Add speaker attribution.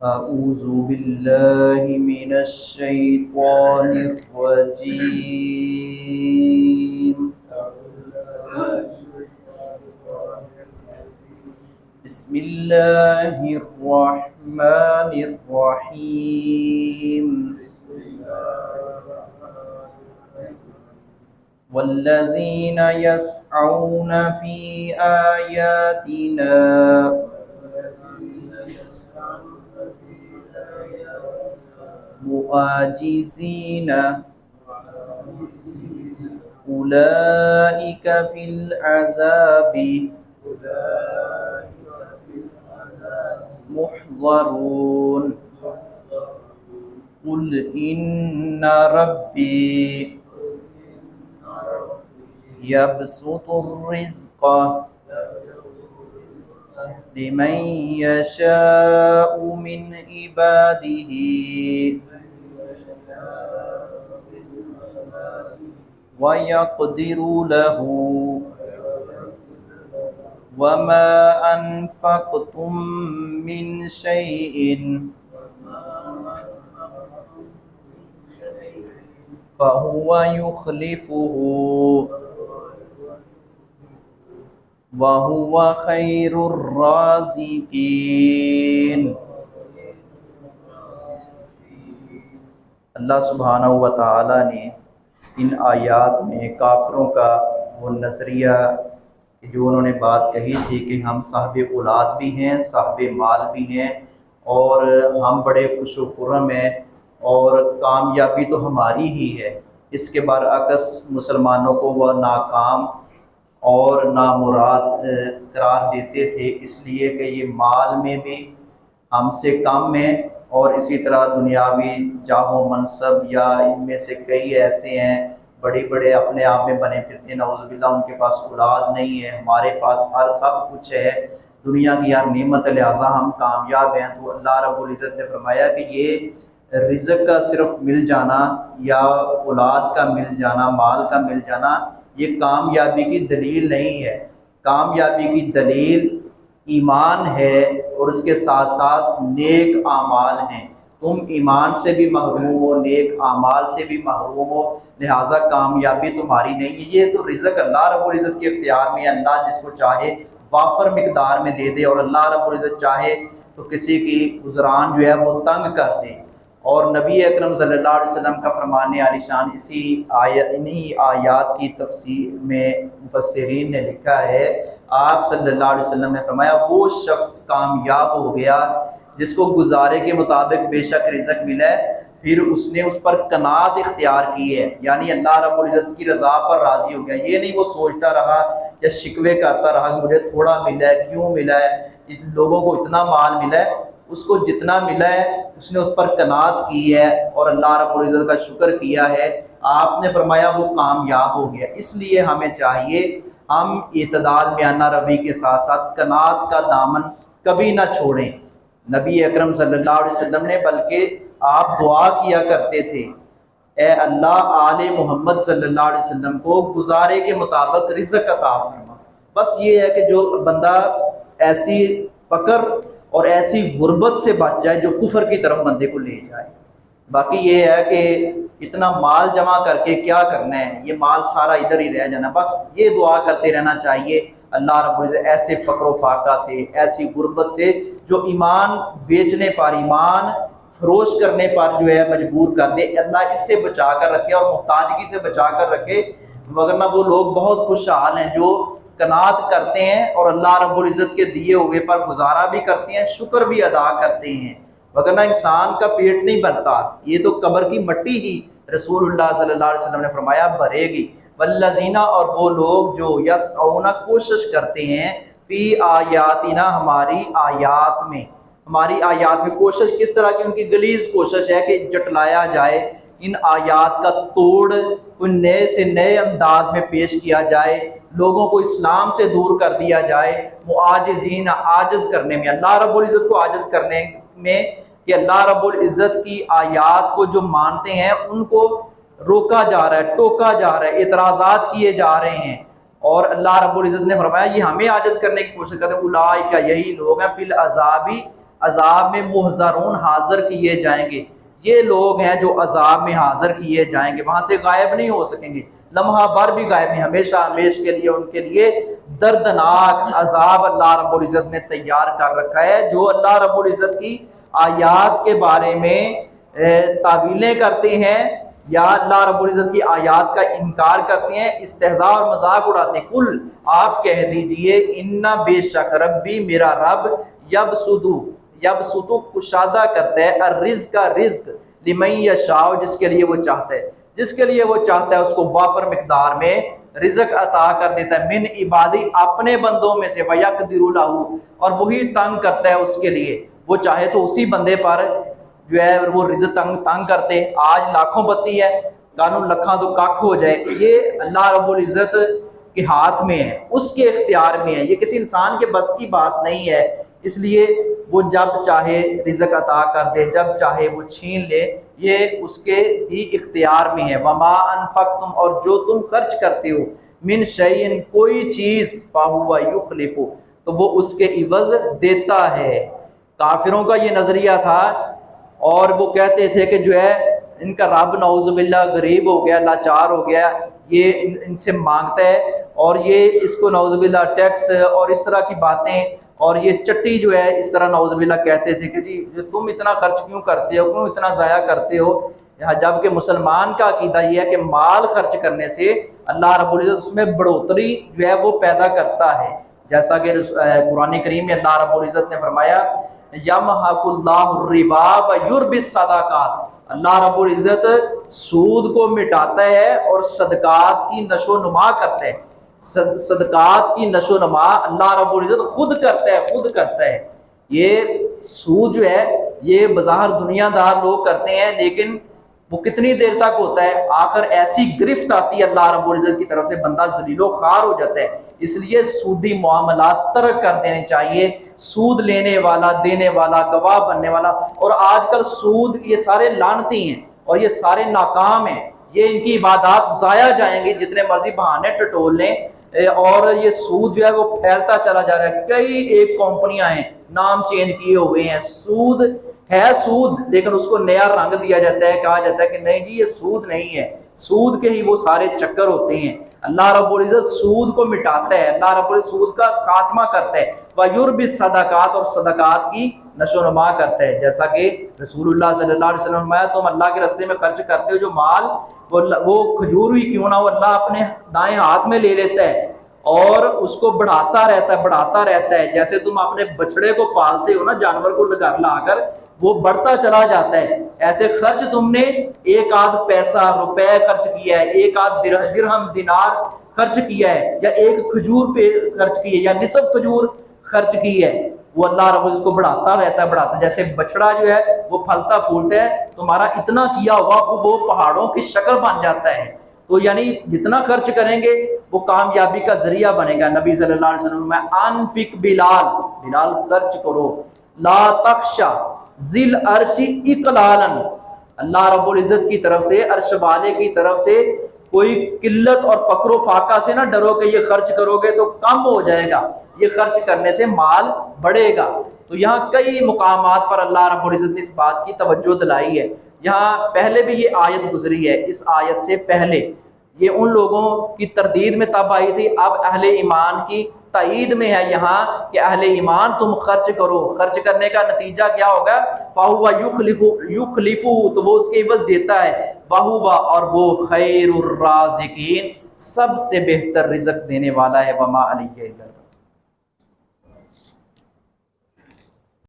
Speaker 1: أعوذ بالله من الشيطان الرجيم. بسم الله الرحمن الرحيم. والذين يسعون في آياتنا معاجزين أولئك في العذاب محضرون. قل إن ربي يبسط الرزق لمن يشاء من عباده ويقدر له وما أنفقتم من شيء فهو يخلفه وهو خير الرازقين. اللہ سبحانہ و تعالیٰ نے ان آیات میں کافروں کا وہ نظریہ جو انہوں نے بات کہی تھی کہ ہم صاحب اولاد بھی ہیں، صاحب مال بھی ہیں، اور ہم بڑے خوش و خرم ہیں اور کامیابی تو ہماری ہی ہے، اس کے برعکس مسلمانوں کو وہ ناکام اور نامراد قرار دیتے تھے، اس لیے کہ یہ مال میں بھی ہم سے کم ہیں، اور اسی طرح دنیاوی جاہ و منصب یا ان میں سے کئی ایسے ہیں بڑے بڑے اپنے آپ میں بنے پھرتے ہیں، نعوذ باللہ ان کے پاس اولاد نہیں ہے، ہمارے پاس ہر سب کچھ ہے، دنیا کی ہر نعمت، لہٰذا ہم کامیاب ہیں. تو اللہ رب العزت نے فرمایا کہ یہ رزق کا صرف مل جانا یا اولاد کا مل جانا، مال کا مل جانا، یہ کامیابی کی دلیل نہیں ہے. کامیابی کی دلیل ایمان ہے اور اس کے ساتھ ساتھ نیک اعمال ہیں. تم ایمان سے بھی محروم ہو، نیک اعمال سے بھی محروم ہو، لہٰذا کامیابی تمہاری نہیں ہے. یہ تو رزق اللہ رب العزت کے اختیار میں ہے، اللہ جس کو چاہے وافر مقدار میں دے دے، اور اللہ رب العزت چاہے تو کسی کی گزران جو ہے وہ تنگ کر دے. اور نبی اکرم صلی اللہ علیہ وسلم کا فرمان عالی شان انہی آیات کی تفسیر میں مفسرین نے لکھا ہے، آپ صلی اللہ علیہ وسلم نے فرمایا وہ شخص کامیاب ہو گیا جس کو گزارے کے مطابق بے شک رزق ملا ہے، پھر اس نے اس پر قناعت اختیار کی ہے، یعنی اللہ رب العزت کی رضا پر راضی ہو گیا. یہ نہیں وہ سوچتا رہا یا شکوے کرتا رہا کہ مجھے تھوڑا ملا ہے، کیوں ملا ہے، لوگوں کو اتنا مال ملا ہے. اس کو جتنا ملا ہے اس نے اس پر قناعت کی ہے اور اللہ رب العزت کا شکر کیا ہے. آپ نے فرمایا وہ کامیاب ہو گیا. اس لیے ہمیں چاہیے ہم اعتدال میانہ روی کے ساتھ ساتھ قناعت کا دامن کبھی نہ چھوڑیں. نبی اکرم صلی اللہ علیہ وسلم نے بلکہ آپ دعا کیا کرتے تھے، اے اللہ آل محمد صلی اللہ علیہ وسلم کو گزارے کے مطابق رزق عطا فرما. بس یہ ہے کہ جو بندہ ایسی فقر اور ایسی غربت سے بچ جائے جو کفر کی طرف بندے کو لے جائے. باقی یہ ہے کہ اتنا مال جمع کر کے کیا کرنا ہے، یہ مال سارا ادھر ہی رہ جانا. بس یہ دعا کرتے رہنا چاہیے اللہ رب العزت ایسے فقر و فاقہ سے، ایسی غربت سے جو ایمان بیچنے پر، ایمان فروش کرنے پر جو ہے مجبور کر دے، اللہ اس سے بچا کر رکھے اور محتاجگی سے بچا کر رکھے. مگر نہ وہ لوگ بہت خوشحال ہیں جو قناعت کرتے ہیں اور اللہ رب العزت کے دیے ہوئے پر گزارا بھی کرتے ہیں، شکر بھی ادا کرتے ہیں. وگرنہ انسان کا پیٹ نہیں بھرتا، یہ تو قبر کی مٹی ہی رسول اللہ صلی اللہ علیہ وسلم نے فرمایا بھرے گی. والذین، اور وہ لوگ جو یسعون کوشش کرتے ہیں، فی آیاتنا، ہماری آیات میں. ہماری آیات میں کوشش کس طرح کی؟ ان کی غلیظ کوشش ہے کہ جٹلایا جائے ان آیات کا توڑ، کوئی نئے سے نئے انداز میں پیش کیا جائے، لوگوں کو اسلام سے دور کر دیا جائے. معاجزین، عاجز کرنے میں، اللہ رب العزت کو عاجز کرنے میں، کہ اللہ رب العزت کی آیات کو جو مانتے ہیں ان کو روکا جا رہا ہے، ٹوکا جا رہا ہے، اعتراضات کیے جا رہے ہیں. اور اللہ رب العزت نے فرمایا یہ ہمیں عاجز کرنے کی کوشش کرتے ہیں. اولئک، یہی لوگ ہیں، فی العذابی، عذاب میں محضرون حاضر کیے جائیں گے۔ یہ لوگ ہیں جو عذاب میں حاضر کیے جائیں گے، وہاں سے غائب نہیں ہو سکیں گے، لمحہ بھر بھی غائب نہیں، ہمیشہ ہمیش کے لیے ان کے لیے دردناک عذاب اللہ رب العزت نے تیار کر رکھا ہے۔ جو اللہ رب العزت کی آیات کے بارے میں تعویلیں کرتے ہیں یا اللہ رب العزت کی آیات کا انکار کرتے ہیں، استہزاء اور مذاق اڑاتے ہیں، کل آپ کہہ دیجئے ان بے شک ربی میرا رب یبسطو کشادہ کرتا ہے الرزق کا رزق لمن یشاء جس کے لیے وہ چاہتا ہے، جس کے لیے وہ چاہتا ہے اس کو وافر مقدار میں رزق عطا کر دیتا ہے، من عبادی اپنے بندوں میں سے، وَيَقْدِرُ لَهُ اور وہی تنگ کرتا ہے اس کے لیے، وہ چاہے تو اسی بندے پر جو ہے وہ رزق تنگ کرتے، آج لاکھوں بتی ہے قانون لکھاں تو کاکھ ہو جائے، یہ اللہ رب العزت کے ہاتھ میں ہے، اس کے اختیار میں ہے، یہ کسی انسان کے بس کی بات نہیں ہے، اس لیے وہ جب چاہے رزق عطا کر دے، جب چاہے وہ چھین لے، یہ اس کے ہی اختیار میں ہے۔ وما انفقتم اور جو تم خرچ کرتے ہو، من شیء کوئی چیز فہو یخلف تو وہ اس کے عوض دیتا ہے۔ کافروں کا یہ نظریہ تھا اور وہ کہتے تھے کہ جو ہے ان کا رب نعوذ باللہ غریب ہو گیا، لاچار ہو گیا، یہ ان سے مانگتا ہے اور یہ اس کو نعوذ باللہ ٹیکس اور اس طرح کی باتیں اور یہ چٹی جو ہے اس طرح نعوذ باللہ کہتے تھے کہ جی تم اتنا خرچ کیوں کرتے ہو، کیوں اتنا ضائع کرتے ہو، جبکہ مسلمان کا عقیدہ یہ ہے کہ مال خرچ کرنے سے اللہ رب العزت اس میں بڑھوتری جو ہے وہ پیدا کرتا ہے، جیسا کہ قرآن کریم میں اللہ رب العزت نے فرمایا یمحق اللہ الربا ویربی الصدقات، اللہ رب العزت سود کو مٹاتا ہے اور صدقات کی نشو و نما کرتا ہے، صدقات کی نشو و نما اللہ رب العزت خود کرتا ہے۔ یہ سود جو ہے یہ بظاہر دنیا دار لوگ کرتے ہیں لیکن وہ کتنی دیر تک ہوتا ہے، آخر ایسی گرفت آتی ہے اللہ رب العزت کی طرف سے بندہ ذلیل و خوار ہو جاتا ہے، اس لیے سودی معاملات ترک کر دینے چاہیے، سود لینے والا دینے والا گواہ بننے والا، اور آج کل سود یہ سارے لعنتی ہیں اور یہ سارے ناکام ہیں، یہ ان کی عبادات ضائع جائیں گی جتنے مرضی بہانے ٹٹول لیں، اور یہ سود جو ہے وہ پھیلتا چلا جا رہا ہے، کئی ایک کمپنیاں ہیں نام چینج کیے ہوئے ہیں، سود ہے سود لیکن اس کو نیا رنگ دیا جاتا ہے، کہا جاتا ہے کہ نہیں جی یہ سود نہیں ہے، سود کے ہی وہ سارے چکر ہوتے ہیں۔ اللہ رب العزت سود کو مٹاتا ہے، اللہ رب العزت سود کا خاتمہ کرتا ہے، وَيُرْبِ الصَّدَقَاتِ اور صدقات کی نشو و نما کرتا ہے، جیسا کہ رسول اللہ صلی اللہ علیہ وسلم نے فرمایا تم اللہ کے راستے میں خرچ کرتے ہو جو مال وہ کھجور ہی کیوں نہ ہو اللہ اپنے دائیں ہاتھ میں لے لیتا ہے اور اس کو بڑھاتا رہتا ہے، جیسے تم اپنے بچڑے کو پالتے ہو نا جانور کو لا کر وہ بڑھتا چلا جاتا ہے، ایسے خرچ تم نے ایک آدھ پیسہ روپے خرچ کیا ہے، ایک آدھ درہم دینار خرچ کیا ہے، یا ایک کھجور پہ خرچ کی ہے یا نصف کھجور خرچ کی ہے، وہ اللہ رب العزت کو بڑھاتا رہتا ہے، جیسے بچڑا جو ہے وہ پھلتا پھولتا ہے، تمہارا اتنا کیا ہوا وہ پہاڑوں کی شکل بن جاتا ہے، تو یعنی جتنا خرچ کریں گے وہ کامیابی کا ذریعہ بنے گا۔ نبی صلی اللہ علیہ وسلم میں انفق بلال خرچ کرو، لا تخشا ذل عرش اقلالا، اللہ رب العزت کی طرف سے عرش والے کی طرف سے کوئی قلت اور فقر و فاقہ سے نہ ڈرو کہ یہ خرچ کرو گے تو کم ہو جائے گا، یہ خرچ کرنے سے مال بڑھے گا۔ تو یہاں کئی مقامات پر اللہ رب العزت نے اس بات کی توجہ دلائی ہے، یہاں پہلے بھی یہ آیت گزری ہے، اس آیت سے پہلے یہ ان لوگوں کی تردید میں تب آئی تھی، اب اہل ایمان کی تائید میں ہے یہاں کہ اہل ایمان تم خرچ کرو، خرچ کرنے کا نتیجہ کیا ہوگا، فَهُوَ يُخْلِفُهُ تو وہ اس کے عوض دیتا ہے، وَهُوَ اور وہ خیر الرازقین سب سے بہتر رزق دینے والا ہے، وَمَا عَلَيْكَ إِلَّا